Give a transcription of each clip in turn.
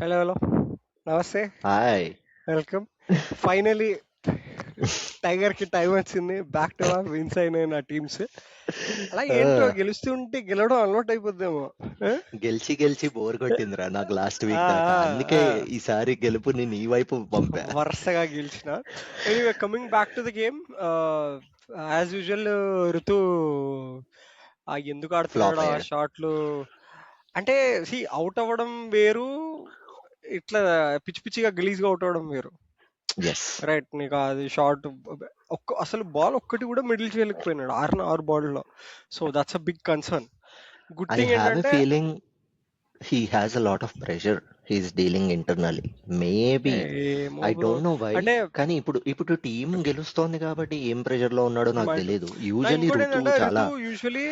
Hello hello నమస్తే. Hi. Welcome. Finally tiger కి time వచ్చింది. బ్యాక్ టు బ్యాక్ విన్స్ అయినాయి నా టీమ్స్. అలా ఏంటో ఆ, గెలుస్తుంటే గెలవడం అలవాటు అయిపోద్దేమో. ఆ? గెలిచి గెలిచి బోర్ కొట్టిందిరా నాకు లాస్ట్ ఆ, వీక్ దాకా. అందుకే ఆ, ఈసారి గెలుపుని నీ వైపు పంపా. వరుసగా గెలిచిన. Anyway coming back to the game, as usual ఋతు ఎందుకు ఫ్లాప్ ఆడుతున్నాడు ఆ అయ్యాడు. షాట్లు అంటే అవుట్ అవ్వడం వేరు, ఇట్లా పిచ్చి పిచ్చిగా గలీజ్గా అవుట్ అవ్వడం వేరు. ఎస్. రైట్, నీకు అది షార్ట్ అసలు బాల్ ఒక్కటి కూడా మిడిల్ చేయలేకపోయినాడు ఆరు బాల్లో. So that's a big concern. Good I think have a ఏంటంటే feeling he has a lot of pressure he's dealing internally. Maybe. ఏమో I bro, don't know why. అంటే కానీ ఇప్పుడు టీం గెలుస్తోంది కాబట్టి ఏం ప్రెషర్ లో ఉన్నాడో నాకు మైండ్. తెలియదు. నా యూజువలీ ఇంకోటి ఋతు ఏంటంటే ఋతు చాలా. యూజువలీ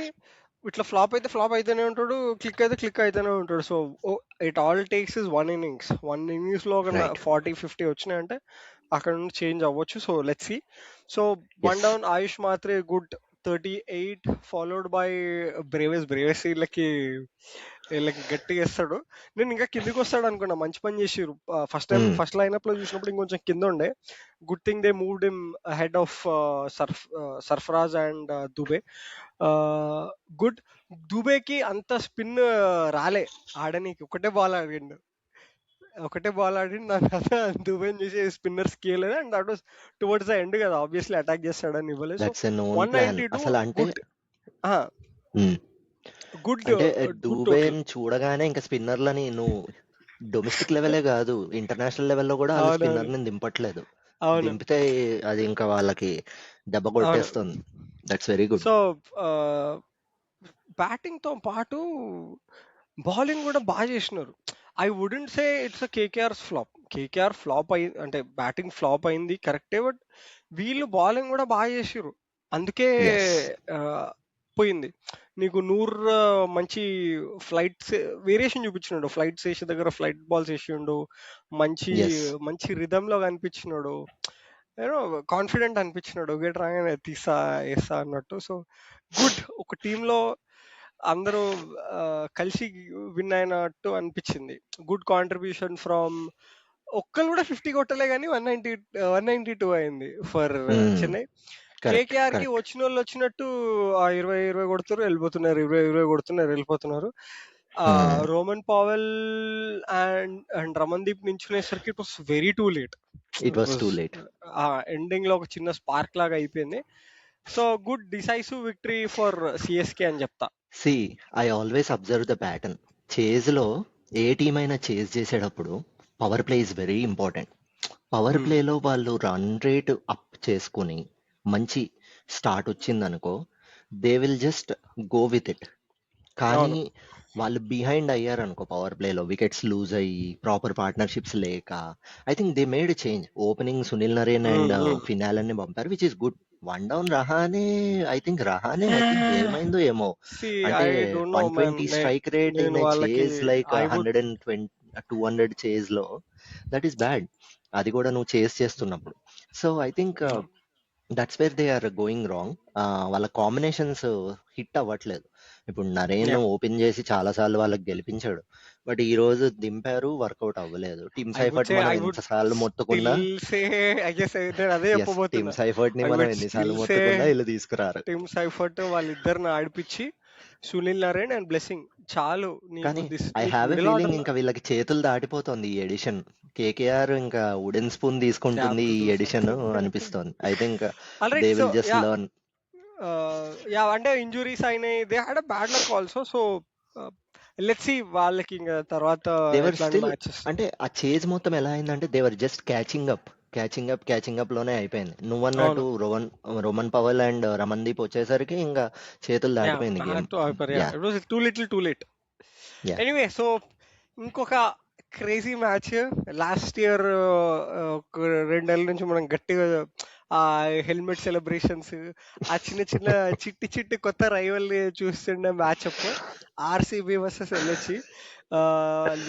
ఇట్లా ఫ్లాప్ అయితే ఫ్లాప్ అయితేనే ఉంటాడు, క్లిక్ అయితే క్లిక్ అయితేనే ఉంటాడు. So it all takes is one innings లో ఒక రైట్. 40-50 వచ్చినాయంటే అక్కడ నుండి చేంజ్ అవ్వచ్చు. So let's see. So one yes. Down Ayush Mhatre good 38, followed by బ్రేవెస్ వీళ్ళకి గట్టిగా వేస్తాడు. నేను ఇంకా కిందికి వస్తాడు అనుకున్నా, మంచి పని చేసిర్రు. ఫస్ట్ లైనప్ లో చూసినప్పుడు ఇంకొంచెం కింద ఉండే. Good thing they moved him head of Sarfaraz and Dube. Good. దుబేకి అంత స్పిన్ రాలే ఆడనీకి. ఒకటే బాల్ ఆడి నాకు దుబేని చూసి spinner scale and that was towards the end కదా, ఆబ్వియస్లీ అటాక్ చేస్తాడని ఇవ్వలేదు. So that's a known one plan ninety two అసలు. అంటే గుడ్. గుడ్. అంటే గుడ్ టోటల్. డూబేన్ చూడగానే ఇంకా స్పిన్నర్లని నువ్వు డొమెస్టిక్ లెవెలే కాదు, ఇంటర్నేషనల్ లెవెల్లో కూడా వాళ్ళు అవునవును. స్పిన్నర్ని దింపట్లేదు. అవును. దింపితే అది ఇంకా వాళ్ళకి దెబ్బ అవును. కొట్టేస్తుంది. That's very good. So batting తో పాటు బౌలింగ్ కూడా బాగా చేసినారు. I wouldn't say it's KKR flop అయి అంటే బ్యాటింగ్ ఫ్లాప్ అయింది కరెక్టే, బట్ వీళ్ళు బౌలింగ్ కూడా బాగా చేసిర్రు. అందుకే ఎస్. ఆ, పోయింది. నీకు మంచి ఫ్లైట్స్ వేరియేషన్ చూపించినాడు. ఫ్లైట్స్ వేసే దగ్గర ఫ్లైట్ బాల్స్ వేసిండు. మంచి ఎస్. మంచి రిధమ్ లో కనిపించినాడు. ఏదో కాన్ఫిడెంట్ అనిపించినాడు. ఒకటి రాగానే తీసా వేస్తా అన్నట్టు. So good. ఒక టీంలో అందరూ ఆ, కలిసి విన్ అయినట్టు అనిపించింది. గుడ్ కాంట్రిబ్యూషన్ ఫ్రమ్ ఒక్కరు కూడా 50 కొట్టలే కానీ 192 అయింది ఫర్ చెన్నై. కరెక్ట్, కేకేఆర్ కి కరెక్ట్. వచ్చిన వాళ్ళు వచ్చినట్టు ఆ 20 కొడుతున్నారు వెళ్ళిపోతున్నారు, 20 కొడుతున్నారు వెళ్ళిపోతున్నారు. ఆ రోమన్ పావెల్ అండ్ రమన్దీప్ నించునేసరికి it was very too late. It it was was too late. ఆ ఎండింగ్ లో ఒక చిన్న స్పార్క్ లాగా అయిపోయింది. So good decisive victory for CSK అని చెప్తా. See, I always observe the pattern. చేజ్లో ఏ టీం అయినా చేజ్ చేసేటప్పుడు power play is very important. Power Hmm. ప్లేలో వాళ్ళు రన్ రేట్ అప్ చేసుకుని మంచి స్టార్ట్ వచ్చిందనుకో, they will just go with it. కానీ అవును. వాళ్ళు బిహైండ్ అయ్యారనుకో పవర్ ప్లేలో, వికెట్స్ లూజ్ అయ్యి ప్రాపర్ పార్ట్నర్షిప్స్ లేక, I think they made change. Opening Sunil Narine and Finn Allen ని పంపారు, which is good. One down Rahane. I think ఏమైందో ఏమో. సి అంటే I don't know man. 120 strike rate నేను ఇన్ వాళ్ళకి chase like I would 120 200 chase లో. That is bad. అది కూడా నువ్వు చేజ్ చేస్తున్నప్పుడు. So I think that's where they are going wrong. వాళ్ళ కాంబినేషన్స్ హిట్ అవ్వట్లేదు. ఇప్పుడు నరేన్ ఓపెన్ చేసి చాలా సార్లు వాళ్ళకి గెలిపించాడు, బట్ ఈ రోజు దింపారు, వర్కౌట్ అవ్వలేదు. టీమ్ సైఫర్ట్ మనం ఐ వుడ్ ఎంతసార్లు మొత్తుకున్నా. స్టిల్ సే ఐ గెస్ నేను అదే ఎస్, టీమ్ చెప్పబోతున్నా. సైఫర్ట్ ని ఐ మనం వుడ్ ఎన్నిసార్లు స్టిల్ సే మొత్తుకున్నా వీళ్ళు తీసుకురారు. టీమ్ సైఫర్ట్ వాళ్ళిద్దరిని ఆడిపించి సునీల్ నరేన్ అండ్ బ్లెస్సింగ్ చాలు నీకు. కానీ ఐ నీకు have a middle feeling order ఇంకా వీళ్ళకి చేతులు దాటిపోతుంది ఈ ఎడిషన్. కేకేఆర్ ఇంకా వుడెన్ స్పూన్ తీసుకుంటుంది టు ఈ డూ ఎడిషన్ సంథింగ్. అనిపిస్తోంది. I think all they right. So will just yeah, learn. అంటే ఇంజురీస్ అయినాయి. They had a bad luck also. So let's C వాళ్ళకి ఇంకా తర్వాత దేవర్ ఎట్లాంటి స్టిల్. మ్యాచెస్. అంటే ఆ చేజ్ మొత్తం ఎలా అయిందంటే దేవర్ జస్ట్ క్యాచింగ్ అప్ లోనే అయిపోయింది. నువ్వన్నట్టు అవును. రోమన్ పవల్ అండ్ రమన్దీప్ వచ్చేసరికి ఇంకా చేతులు యా, దాటిపోయింది game. Back to hyper. Yeah, yeah. It was too late. Yeah. Anyway, so ఇంకొక క్రేజీ మ్యాచ్ లాస్ట్ ఇయర్. ఒక 2 నెలల నుంచి మనం గట్టిగా ఆ హెల్మెట్ సెలబ్రేషన్స్, ఆ చిన్న చిన్న చిట్టి కొత్త రైవల్ చూస్తుండే matchup RCB versus LSG.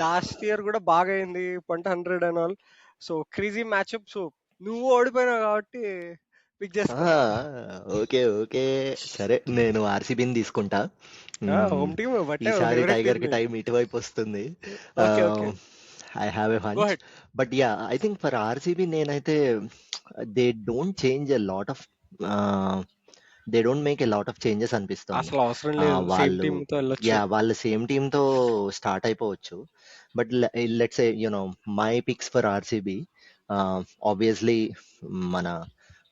Last year కూడా బాగా అయింది, 100 and all. So crazy matchup. So నువ్వు ఓడిపోయినావు కాబట్టి పిక్ చేస్తా. Okay, okay. సరే, నేను ఆర్సీబీని తీసుకుంటా. హోమ్ టీమ్ బట్టే ఈసారి ఫేవరెట్ టైగర్ టీమ్ కి నీది. టైం ఇటువైపు వస్తుంది. Okay okay. I have a go hunch. Head. But yeah, I think for RCB నేనైతే they don't change a lot of they don't make a lot of changes అనిపిస్తుంది. అసలు అవసరం లేదు, same వాళ్ళు టీమ్ తో వెళ్ళొచ్చు. వాళ్ళు సేమ్ టీమ్తో స్టార్ట్ అయిపోవచ్చు. But let's a my picks for RCB obviously మన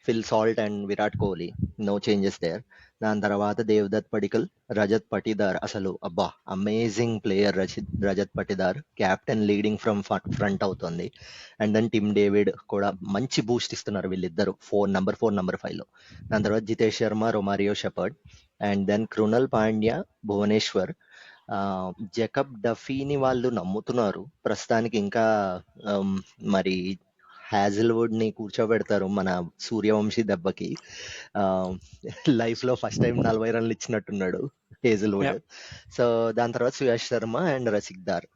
Phil Salt and Virat Kohli, no changes there. దాని తర్వాత దేవదత్ పడికల్, రజత్ పటిదార్, అసలు అబ్బా amazing player Rajat Patidar, captain leading from front అవుతుంది. అండ్ దెన్ టిమ్ డేవిడ్ కూడా మంచి బూస్ట్ ఇస్తున్నారు వీళ్ళిద్దరు, నంబర్ 4 నంబర్ 5 లో. దాని తర్వాత Jitesh Sharma, Romario Shepherd, and then Krunal Pandya, Bhuvneshwar, ఆ, జేకబ్ డఫీని వాళ్ళు నమ్ముతున్నారు ప్రస్తుతానికి ఇంకా. um, మరి హ్యాజిల్వుడ్ ని కూర్చోబెడతారు మన సూర్యవంశీ దెబ్బకి. లైఫ్ లో ఫస్ట్ టైం 40 రన్లు ఇచ్చినట్టున్నాడు హేజిల్వుడ్. Yeah. సో దాని తర్వాత Suyash Sharma and Rasikh Dar.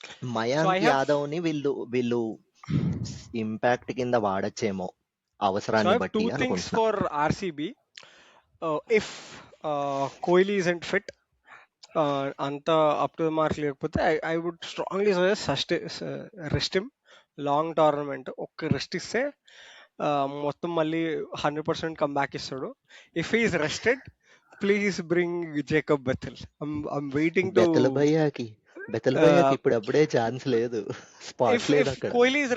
So I Mayank have Yadav ని వీళ్ళు ఇంపాక్ట్ కింద వాడచ్చేమో so I అవసరాన్ని have బట్టి two things అనుకుంటున్నా. for RCB. If Kohli isn't fit, అంత అప్ టు ద మార్క్ లేకపోతే I would strongly suggest rest him. Long tournament ఒక్క రెస్ట్ ఇస్తే మొత్తం మళ్ళీ 100% కమ్ బ్యాక్ ఇస్తాడు. If is rested, please bring Jacob Bethell. I'm waiting to. Bethell భయ్యాకి ఇప్పుడు అప్పుడే ఛాన్స్ లేదు, స్పాట్ లేదు If అక్కడ. Kohli is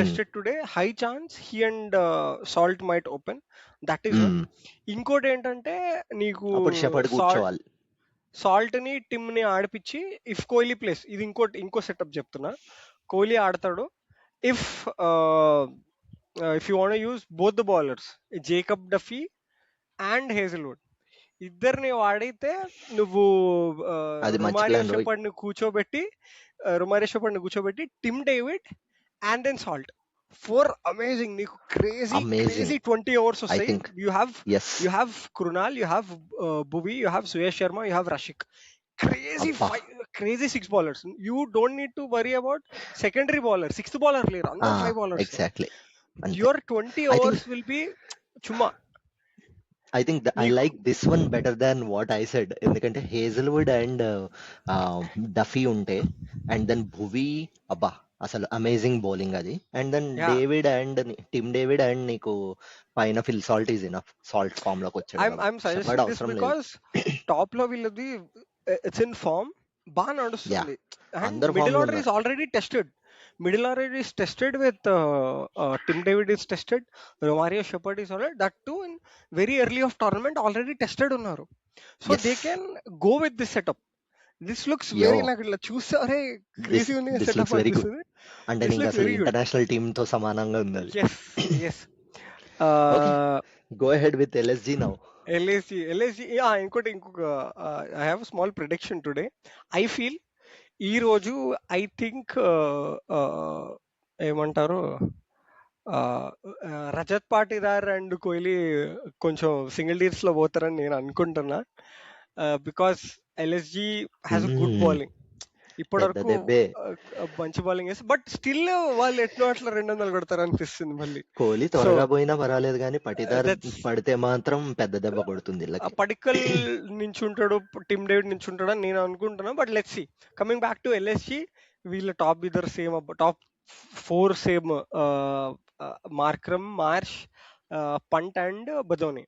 rested today, high chance he and Salt might open. That is one. ఇంకోటి ఏంటంటే నీకు అప్పుడు షెపర్డ్ కూర్చోవాలి. సాల్ట్ ని టిమ్ ని ఆడిపించి ఇఫ్ కోహ్లీ ప్లేస్, ఇది ఇంకో సెటప్ చెప్తున్నా. కోహ్లీ ఆడతాడు. If you want use both the bowlers, Jacob Duffy and Hazlewood, ఇద్దరిని వాడితే నువ్వు అది మంచి రొమారియో ప్లాన్. షెపర్డ్ ని కూర్చోబెట్టి Tim David and then Salt, 4 amazing. నీకు క్రేజీ అమేజింగ్ 20 overs ఐ వస్తాయి. Think. You yes, have Krunal, you have Bhuvi, you have Suyash Sharma, you have Rasikh. అబ్బా crazy 6 bowlers. You don't need to worry about secondary bowler, 6th bowler లేరు, అందరు 5 bowlers. Exactly అంతే. Your 20 I overs think will be చుమ్మా. I think I నీకు like this one better than what I said. ఎందుకంటే Hazlewood and Duffy ఉంటే, and then Bhuvi, అబ్బా అసలు amazing bowling అది. And then yeah David and Tim David and నీకు పైన Phil Salt is enough. Salt form లోకి వచ్చాడు I'm కాబట్టి suggesting షెపర్డ్ this అవసరం లేదు. because top లో వీళ్ళది ఇట్స్ ఇన్ ఫామ్, బాగా యా, నడుస్తుంది. అండ్ అందరు మిడిల్ ఫామ్ లో ఆర్డర్ ఈస్ ఉన్నారు. Already tested. Middle order is tested with Tim David is tested, Romario Shepherd is already, that too in very early of tournament already tested ఉన్నారు. So they yes, can go with this setup. This looks yo, very, నాకు ఇట్లా చూస్తే అరే this crazy ఉంది this setup looks very good. అనిపిస్తుంది. అంటే this నీకు looks అసలు వెరీ గుడ్. ఇంటర్నేషనల్ టీమ్ తో సమానంగా ఉంది అది. Yes yes. Okay, go ahead with LSG now. LSG ఇంకొక I have small prediction today. I feel ఈ రోజు, ఐ థింక్ ఏమంటారు, రజత్ పాటీదార్ అండ్ కోహ్లీ కొంచెం సింగిల్ డీర్స్ లో పోతారని నేను అనుకుంటున్నా. Because LSG has a good bowling. పెద్ద ఇప్పటివరకు దెబ్బే. మంచి బౌలింగ్ వేసి, బట్ స్టిల్ వాళ్ళు ఎట్లా అట్లా 200 కొడతారు అనిపిస్తుంది మళ్ళీ. కోహ్లీ సో త్వరగా పోయినా పర్వాలేదు కానీ పటిదార్ దట్స్ పడితే మాత్రం పెద్ద దెబ్బ కొడుతుంది వీళ్ళకి. పడికల్ నుంచి ఉంటాడు, టిమ్ డేవిడ్ నుంచి ఉంటాడు అని నేను అనుకుంటున్నా. But let's see. Coming back to LSG, వీళ్ళ టాప్ ఇద్దరు same, top 4 same, Markram, Marsh, పంట్ and Badoni.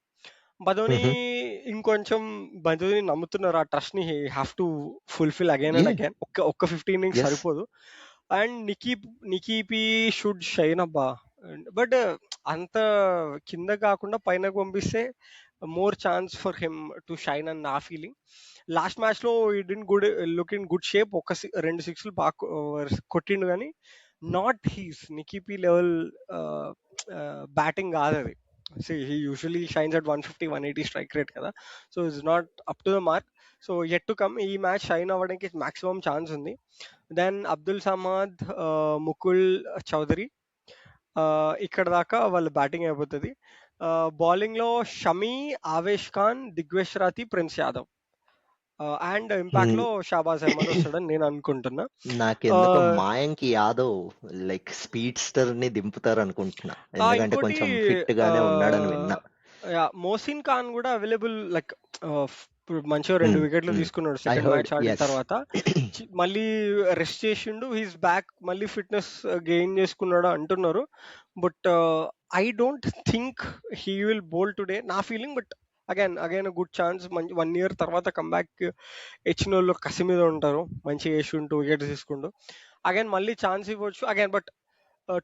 ఇంకొంచెం బదోని నమ్ముతున్నారు. ఆ ట్రస్ట్ ని have to fulfil again and again. ఒక్క 15 innings ఎస్, సరిపోదు. అండ్ నికీపీ షుడ్ షైన్ అబ్బా. బట్ అంత కింద కాకుండా పైన పంపిస్తే more chance for him to shine అని నా ఫీలింగ్. లాస్ట్ మ్యాచ్ లో లుక్ ఇన్ గుడ్ షేప్. 2 6లు బాగా కొట్టిండు కానీ నాట్ హీస్ నికీపీ లెవెల్ బ్యాటింగ్ కాదు అది. He usually shines at 150 180 strike rate కదా. So it's not up to the mark. So yet to come ఈ మ్యాచ్ షైన్ అవ్వడానికి మాక్సిమం ఛాన్స్ ఉంది. దెన్ అబ్దుల్ సమాద్, ముకుల్ చౌదరి, ఇక్కడ దాకా వాళ్ళ బ్యాటింగ్ అయిపోతుంది. బౌలింగ్ లో షమి, ఆవేష్ ఖాన్, దిగ్వేష్ రాతి, ప్రిన్స్ యాదవ్, అండ్ ఇంపాక్ట్ లో షాబాజ్ అహ్మద్ వస్తాడని నేను అనుకుంటున్నా. నాకెందుకో మాయాంక్ యాదవ్ లైక్ స్పీడ్స్టర్ ని దింపుతారు అనుకుంటున్నా, ఎందుకంటే ఇంకోటి కొంచెం ఫిట్ గానే ఉన్నాడని విన్నా. మోసిన్ ఖాన్ కూడా అవైలబుల్, లైక్ ఇప్పుడు మంచిగా 2 Hmm. వికెట్లు Hmm. తీసుకున్నాడు I సెకండ్ heard. మ్యాచ్ ఆడిన Yes. తర్వాత. మళ్ళీ రెస్ట్ చేసిండు, హీస్ బ్యాక్, మళ్ళీ ఫిట్నెస్ గెయిన్ చేసుకున్నాడు అంటున్నారు. But I don't think he will bowl today నా feeling. But again good chance. మంచి 1 year తర్వాత కంబ్యాక్ ఇచ్చిన వాళ్ళు కసి మీద ఉంటారు, మంచిగా వేసిండు, వికెట్స్ తీసుకుంటూ. అగైన్ మళ్ళీ ఛాన్స్ ఇవ్వచ్చు again. But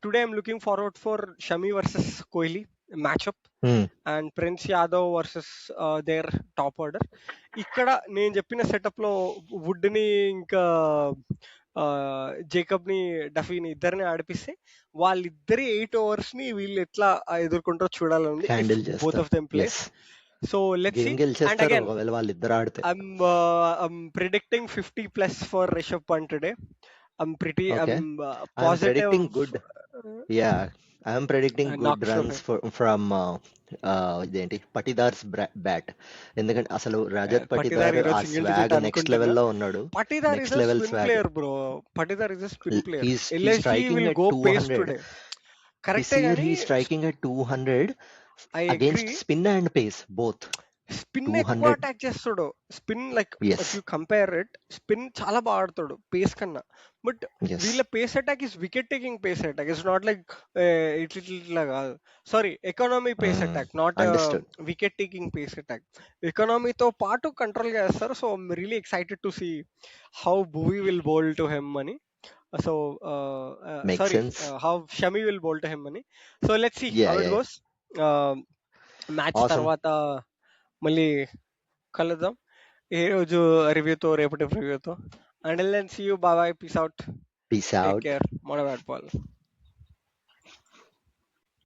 today I'm looking forward for Shami versus Kohli matchup Hmm. And Prince Yadav versus there top order. ఇక్కడ నేను చెప్పిన సెటప్ లో వుడ్ ని ఇంకా జేకబ్ ని, డఫీని ఇద్దరిని ఆడిపిస్తే వాళ్ళిద్దరి 8 overs ని వీళ్ళు ఎట్లా ఎదుర్కొంటారో చూడాలని, ఇఫ్ హ్యాండిల్ బోత్ చేస్తారు. Of them plays. Yes, so let's see. Game and గెలిచేస్తారు అగైన్ ఒకవేళ వాళ్ళిద్దరు ఆడితే. I'm predicting 50+ for Rishabh Pant today. Okay, I'm I'm positive. Predicting good. Yeah, I'm predicting good Knocks runs from ఇదేంటి పటిదార్స్ bat. ఎందుకంటే అసలు రజత్ పటిదార్ పటిదార్ ఈరోజు ఆ సింగిల్ డిజిట్ స్వాగ్ నెక్స్ట్ అనుకుంటున్నా. లెవెల్లో ఉన్నాడు. Patidar is next a level spin swag. Player bro. Patidar is a spin player. He's LSG striking will at go pace 200. today. This కరెక్టే year కానీ he's striking at 200 I against agree. spin and pace both. Spin ఎక్కువ 200. Attack చేస్తాడు. Spin like if Yes. You compare it, spin చాలా బాగా ఆడతాడు pace కన్నా. But Yes. వీళ్ళ pace attack is wicket taking pace attack. It's not like ఇట్లా కాదు. Sorry, economy pace attack, not Understood. Wicket taking pace attack. ఎకానమీతో పాటు control చేస్తారు. So I'm really excited to see how Bhuvi will bowl to him అని. So Makes sorry, sense. How Shami will bowl to him అని. So let's see Yeah, how it yeah. Goes. Match Awesome. తర్వాత మళ్ళీ కలుద్దాం ఏ రోజు రివ్యూతో, రేపటి రివ్యూతో. And then see you, bye, peace out, Peace take out. Care, మన బ్యాట్ బాల్.